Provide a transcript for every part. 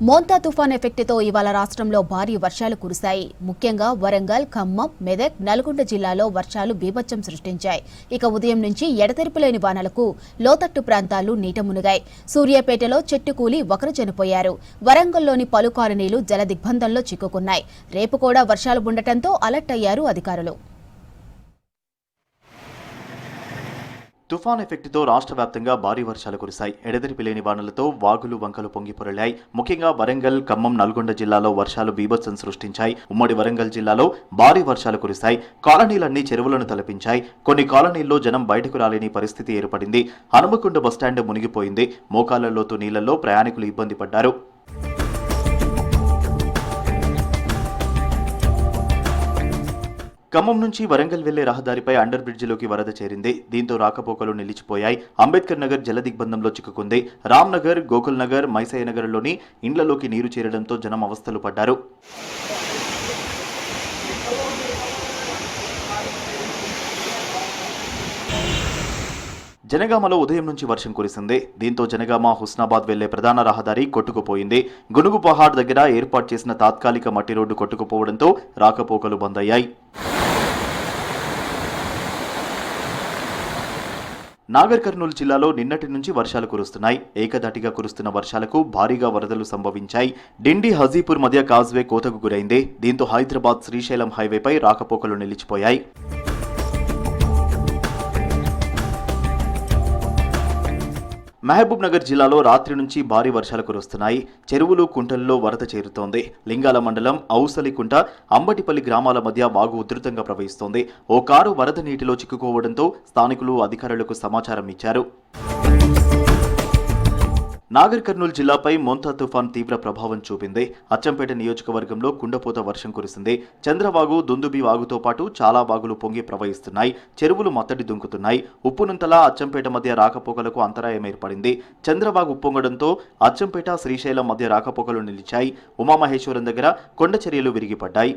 మోంతా తుఫాన్ ఎఫెక్ట్తో ఇవాళ రాష్ట్రంలో భారీ వర్షాలు కురిశాయి. ముఖ్యంగా వరంగల్, ఖమ్మం, మెదక్, నల్గొండ జిల్లాలో వర్షాలు బీభత్సం సృష్టించాయి. ఇక ఉదయం నుంచి ఎడతెరిపిలేని వానలకు లోతట్టు ప్రాంతాలు నీట మునిగాయి. సూర్యాపేటలో చెట్టు కూలి ఒకరు చనిపోయారు. వరంగల్లోని పలు కాలనీలు జలదిగ్బంధంలో చిక్కుకున్నాయి. రేపు కూడా వర్షాలు ఉండటంతో అలర్ట్ అయ్యారు అధికారులు. తుఫాన్ ఎఫెక్ట్తో రాష్ట్ర వ్యాప్తంగా భారీ వర్షాలు కురిశాయి. ఎడతెరిపిలేని వానలతో వాగులు వంకలు పొంగి పొరలాయి. ముఖ్యంగా వరంగల్, ఖమ్మం, నల్గొండ జిల్లాలో వర్షాలు బీభత్సం సృష్టించాయి. ఉమ్మడి వరంగల్ జిల్లాలో భారీ వర్షాలు కురిశాయి. కాలనీలన్నీ చెరువులను తలపించాయి. కొన్ని కాలనీల్లో జనం బయటకు రాలేని పరిస్థితి ఏర్పడింది. హనుమకొండ బస్టాండ్ మునిగిపోయింది. మోకాళ్ల లోతు నీళ్లలో ప్రయాణికులు ఇబ్బంది పడ్డారు. ఖమ్మం నుంచి వరంగల్ వెళ్లే రహదారిపై అండర్ బ్రిడ్జిలోకి వరద చేరింది. దీంతో రాకపోకలు నిలిచిపోయాయి. అంబేద్కర్ నగర్ జలదిగ్బంధంలో చిక్కుకుంది. రామ్ నగర్, గోకుల్ నగర్, మైసయ్య నగర్లోని ఇండ్లలోకి నీరు చేరడంతో జనం అవస్థలు పడ్డారు. జనగామలో ఉదయం నుంచి వర్షం కురిసింది. దీంతో జనగామ, హుస్నాబాద్ వెళ్లే ప్రధాన రహదారి కొట్టుకుపోయింది. గునుగు పహాడ్ దగ్గర ఏర్పాటు చేసిన తాత్కాలిక మట్టి రోడ్డు కొట్టుకుపోవడంతో రాకపోకలు బంద్ అయ్యాయి. నాగర్ కర్నూలు జిల్లాలో నిన్నటి నుంచి వర్షాలు కురుస్తున్నాయి. ఏకధాటిగా కురుస్తున్న వర్షాలకు భారీగా వరదలు సంభవించాయి. డిండి, హజీపూర్ మధ్య కాజ్వే కోతకు గురైంది. దీంతో హైదరాబాద్ శ్రీశైలం హైవేపై రాకపోకలు నిలిచిపోయాయి. మహబూబ్ నగర్ జిల్లాలో రాత్రి నుంచి భారీ వర్షాలు కురుస్తున్నాయి. చెరువులు, కుంటల్లో వరద చేరుతోంది. లింగాల మండలం ఔసలికుంట, అంబటిపల్లి గ్రామాల మధ్య వాగు ఉధృతంగా ప్రవహిస్తోంది. ఓ కారు వరద నీటిలో చిక్కుకోవడంతో స్థానికులు అధికారులకు సమాచారం ఇచ్చారు. నాగర్ కర్నూలు జిల్లాపై మోంతా తుఫాన్ తీవ్ర ప్రభావం చూపింది. అచ్చంపేట నియోజకవర్గంలో కుండపోత వర్షం కురిసింది. చంద్రవాగు, దుందుబి వాగుతో పాటు చాలా వాగులు పొంగి ప్రవహిస్తున్నాయి. చెరువులు మత్తడి దుంకుతున్నాయి. ఉప్పునుంతల, అచ్చంపేట మధ్య రాకపోకలకు అంతరాయం ఏర్పడింది. చంద్రవాగు ఉప్పొంగడంతో అచ్చంపేట, శ్రీశైలం మధ్య రాకపోకలు నిలిచాయి. ఉమామహేశ్వరం దగ్గర కొండ చర్యలు విరిగిపడ్డాయి.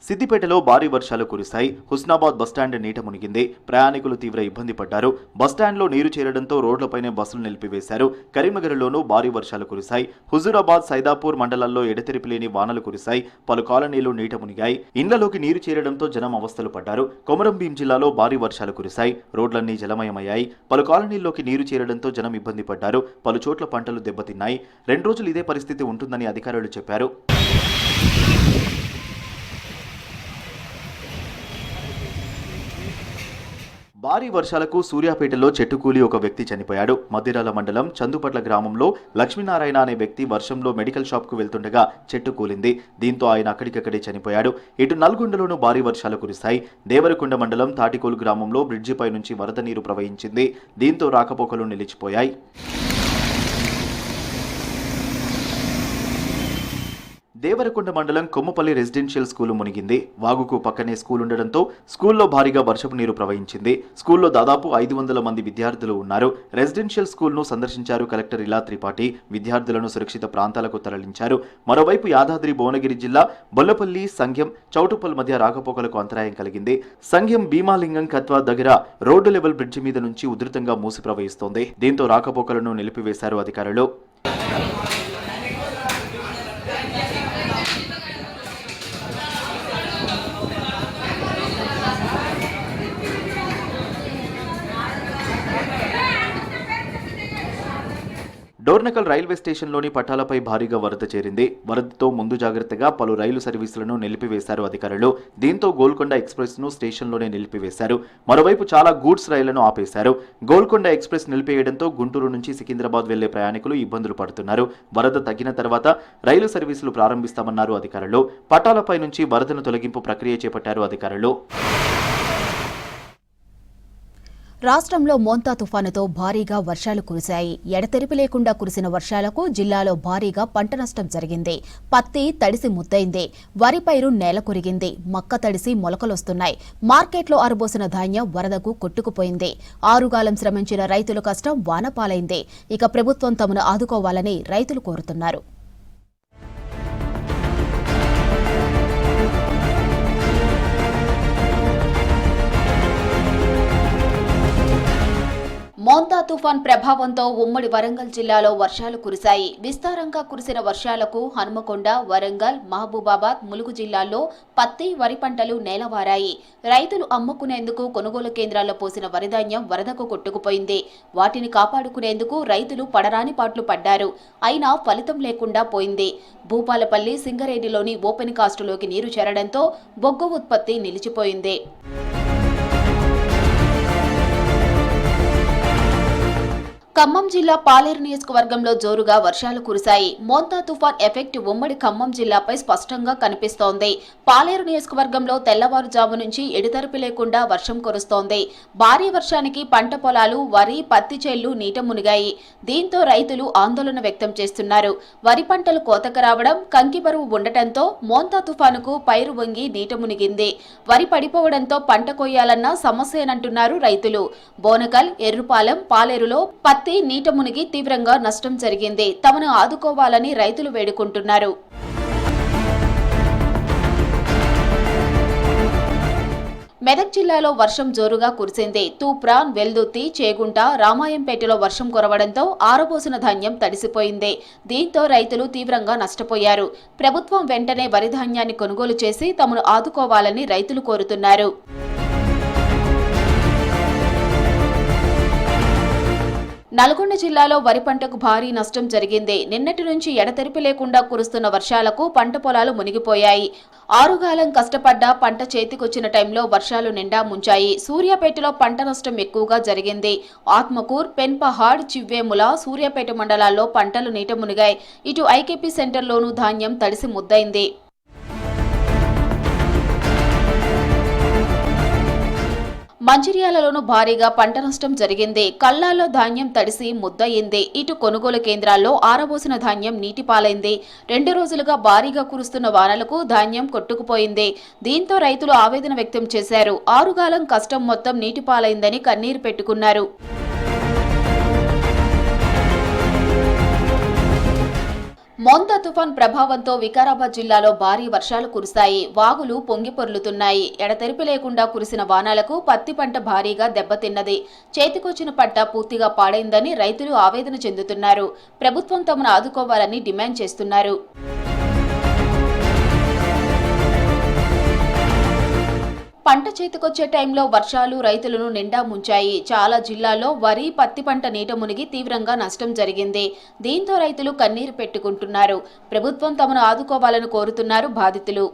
సిద్దిపేటలో భారీ వర్షాలు కురిశాయి. హుస్నాబాద్ బస్టాండ్ నీట మునిగింది. ప్రయాణికులు తీవ్ర ఇబ్బంది పడ్డారు. బస్టాండ్లో నీరు చేరడంతో రోడ్లపైనే బస్సులు నిలిపివేశారు. కరీంనగర్లోనూ భారీ వర్షాలు కురిశాయి. హుజూరాబాద్, సైదాపూర్ మండలాల్లో ఎడతెరిపిలేని వానలు కురిశాయి. పలు కాలనీలు నీట మునిగాయి. ఇండ్లలోకి నీరు చేరడంతో జనం అవస్థలు పడ్డారు. కొమరంభీం జిల్లాలో భారీ వర్షాలు కురిశాయి. రోడ్లన్నీ జలమయమయ్యాయి. పలు కాలనీల్లోకి నీరు చేరడంతో జనం ఇబ్బంది పడ్డారు. పలు చోట్ల పంటలు దెబ్బతిన్నాయి. 2 రోజులు ఇదే పరిస్థితి ఉంటుందని అధికారులు చెప్పారు. భారీ వర్షాలకు సూర్యాపేటలో చెట్టుకూలి ఒక వ్యక్తి చనిపోయాడు. మద్దిరాల మండలం చందుపట్ల గ్రామంలో లక్ష్మీనారాయణ అనే వ్యక్తి వర్షంలో మెడికల్ షాప్కు వెళ్తుండగా చెట్టు కూలింది. దీంతో ఆయన అక్కడికక్కడే చనిపోయాడు. ఇటు నల్గొండలోనూ భారీ వర్షాలు కురిశాయి. దేవరకొండ మండలం తాటికోలు గ్రామంలో బ్రిడ్జిపై నుంచి వరద నీరు ప్రవహించింది. దీంతో రాకపోకలు నిలిచిపోయాయి. దేవరకొండ మండలం కొమ్మపల్లి రెసిడెన్షియల్ స్కూలు మునిగింది. వాగుకు పక్కనే స్కూల్ ఉండడంతో స్కూల్లో భారీగా వర్షపు నీరు ప్రవహించింది. స్కూల్లో దాదాపు 500 మంది విద్యార్థులు ఉన్నారు. రెసిడెన్షియల్ స్కూల్ను సందర్శించారు కలెక్టర్ ఇలా త్రిపాఠి. విద్యార్థులను సురక్షిత ప్రాంతాలకు తరలించారు. మరోవైపు యాదాద్రి భువనగిరి జిల్లా బొల్లపల్లి, సంఘం, చౌటుప్పల్ మధ్య రాకపోకలకు అంతరాయం కలిగింది. సంఘం భీమాలింగం కత్వా దగ్గర రోడ్డు లెవెల్ బ్రిడ్జి మీద నుంచి ఉధృతంగా మూసి ప్రవహిస్తోంది. దీంతో రాకపోకలను నిలిపివేశారు అధికారులు. డోర్నకల్ రైల్వే స్టేషన్లోని పట్టాలపై భారీగా వరద చేరింది. వరదతో ముందు జాగ్రత్తగా పలు రైలు సర్వీసులను నిలిపివేశారు అధికారులు. దీంతో గోల్కొండ ఎక్స్ప్రెస్ను స్టేషన్లోనే నిలిపివేశారు. మరోవైపు చాలా గూడ్స్ రైళ్లను ఆపేశారు. గోల్కొండ ఎక్స్ప్రెస్ నిలిపేయడంతో గుంటూరు నుంచి సికింద్రాబాద్ వెళ్లే ప్రయాణికులు ఇబ్బందులు పడుతున్నారు. వరద తగ్గిన తర్వాత రైలు సర్వీసులు ప్రారంభిస్తామన్నారు అధికారులు. పట్టాలపై నుంచి వరదను తొలగింపు ప్రక్రియ చేపట్టారు అధికారులు. రాష్ట్రంలో మోంతా తుఫానుతో భారీగా వర్షాలు కురిశాయి. ఎడతెరిపి లేకుండా కురిసిన వర్షాలకు జిల్లాలో భారీగా పంట నష్టం జరిగింది. పత్తి తడిసి ముద్దైంది. వరి పైరు నేల కొరిగింది. మక్క తడిసి మొలకలొస్తున్నాయి. మార్కెట్లో ఆరబోసిన ధాన్యం వరదకు కొట్టుకుపోయింది. ఆరుగాలం శ్రమించిన రైతుల కష్టం వానపాలైంది. ఇక ప్రభుత్వం తమను ఆదుకోవాలని రైతులు కోరుతున్నారు. మోంతా తుఫాన్ ప్రభావంతో ఉమ్మడి వరంగల్ జిల్లాలో వర్షాలు కురిశాయి. విస్తారంగా కురిసిన వర్షాలకు హనుమకొండ, వరంగల్, మహబూబాబాద్, ములుగు జిల్లాల్లో పత్తి, వరి పంటలు నేలవారాయి. రైతులు అమ్ముకునేందుకు కొనుగోలు కేంద్రాల్లో పోసిన వరిధాన్యం వరదకు కొట్టుకుపోయింది. వాటిని కాపాడుకునేందుకు రైతులు పడరాని పాట్లు పడ్డారు. అయినా ఫలితం లేకుండా పోయింది. భూపాలపల్లి, సింగరేణిలోని ఓపెన్ కాస్టులోకి నీరు చేరడంతో బొగ్గు ఉత్పత్తి నిలిచిపోయింది. ఖమ్మం జిల్లా పాలేరు నియోజకవర్గంలో జోరుగా వర్షాలు కురిశాయి. మోంతా తుఫాన్ ఎఫెక్ట్ ఉమ్మడి ఖమ్మం జిల్లాపై స్పష్టంగా కనిపిస్తోంది. పాలేరు నియోజకవర్గంలో తెల్లవారుజాము నుంచి ఎడతెరిపి లేకుండా వర్షం కురుస్తోంది. భారీ వర్షానికి పంట పొలాలు, వరి, పత్తి చేళ్లు నీట మునిగాయి. దీంతో రైతులు ఆందోళన వ్యక్తం చేస్తున్నారు. వరి పంటలు కోతకు రావడం, కంకి బరువు ఉండటంతో మోంతా తుఫానుకు పైరు వంగి నీట మునిగింది. వరి పడిపోవడంతో పంట కొయ్యాలన్న సమస్యేనంటున్నారు రైతులు. బోనకల్, ఎర్రుపాలెం, పాలేరులో పత్తి నీట మునిగి తీవ్రంగా నష్టం జరిగింది. తమను ఆదుకోవాలని రైతులు వేడుకుంటున్నారు. మెదక్ జిల్లాలో వర్షం జోరుగా కురిసింది. తూప్రాన్, వెల్దుర్తి, చేగుంట, రామాయంపేటలో వర్షం కురవడంతో ఆరబోసిన ధాన్యం తడిసిపోయింది. దీంతో రైతులు తీవ్రంగా నష్టపోయారు. ప్రభుత్వం వెంటనే వరి ధాన్యాన్ని కొనుగోలు చేసి తమను ఆదుకోవాలని రైతులు కోరుతున్నారు. నల్గొండ జిల్లాలో వరి పంటకు భారీ నష్టం జరిగింది. నిన్నటి నుంచి ఎడతెరిపి లేకుండా కురుస్తున్న వర్షాలకు పంట పొలాలు మునిగిపోయాయి. ఆరుగాలం కష్టపడ్డ పంట చేతికొచ్చిన టైంలో వర్షాలు నిండా ముంచాయి. సూర్యాపేటలో పంట నష్టం ఎక్కువగా జరిగింది. ఆత్మకూర్, పెన్పహాడ్, చివ్వేముల, సూర్యాపేట మండలాల్లో పంటలు నీట మునిగాయి. ఇటు ఐకేపీ సెంటర్లోనూ ధాన్యం తడిసి ముద్దయింది. మంచిర్యాలలోనూ భారీగా పంట నష్టం జరిగింది. కల్లాల్లో ధాన్యం తడిసి ముద్దయింది. ఇటు కొనుగోలు కేంద్రాల్లో ఆరబోసిన ధాన్యం నీటిపాలైంది. 2 రోజులుగా భారీగా కురుస్తున్న వానలకు ధాన్యం కొట్టుకుపోయింది. దీంతో రైతులు ఆవేదన వ్యక్తం చేశారు. ఆరుగాలం కష్టం మొత్తం నీటిపాలైందని కన్నీరు పెట్టుకున్నారు. మోంతా తుఫాన్ ప్రభావంతో వికారాబాద్ జిల్లాలో భారీ వర్షాలు కురిశాయి. వాగులు పొంగి పొర్లుతున్నాయి. ఎడతెరిపి లేకుండా కురిసిన వానాలకు పత్తి పంట భారీగా దెబ్బతిన్నది. చేతికొచ్చిన పంట పూర్తిగా పాడైందని రైతులు ఆవేదన చెందుతున్నారు. ప్రభుత్వం తమను ఆదుకోవాలని డిమాండ్ చేస్తున్నారు. పంట చేతికొచ్చే టైంలో వర్షాలు రైతులను నిండా ముంచాయి. చాలా జిల్లాల్లో వరి, పత్తి పంట నీట మునిగి తీవ్రంగా నష్టం జరిగింది. దీంతో రైతులు కన్నీరు పెట్టుకుంటున్నారు. ప్రభుత్వం తమను ఆదుకోవాలని కోరుతున్నారు బాధితులు.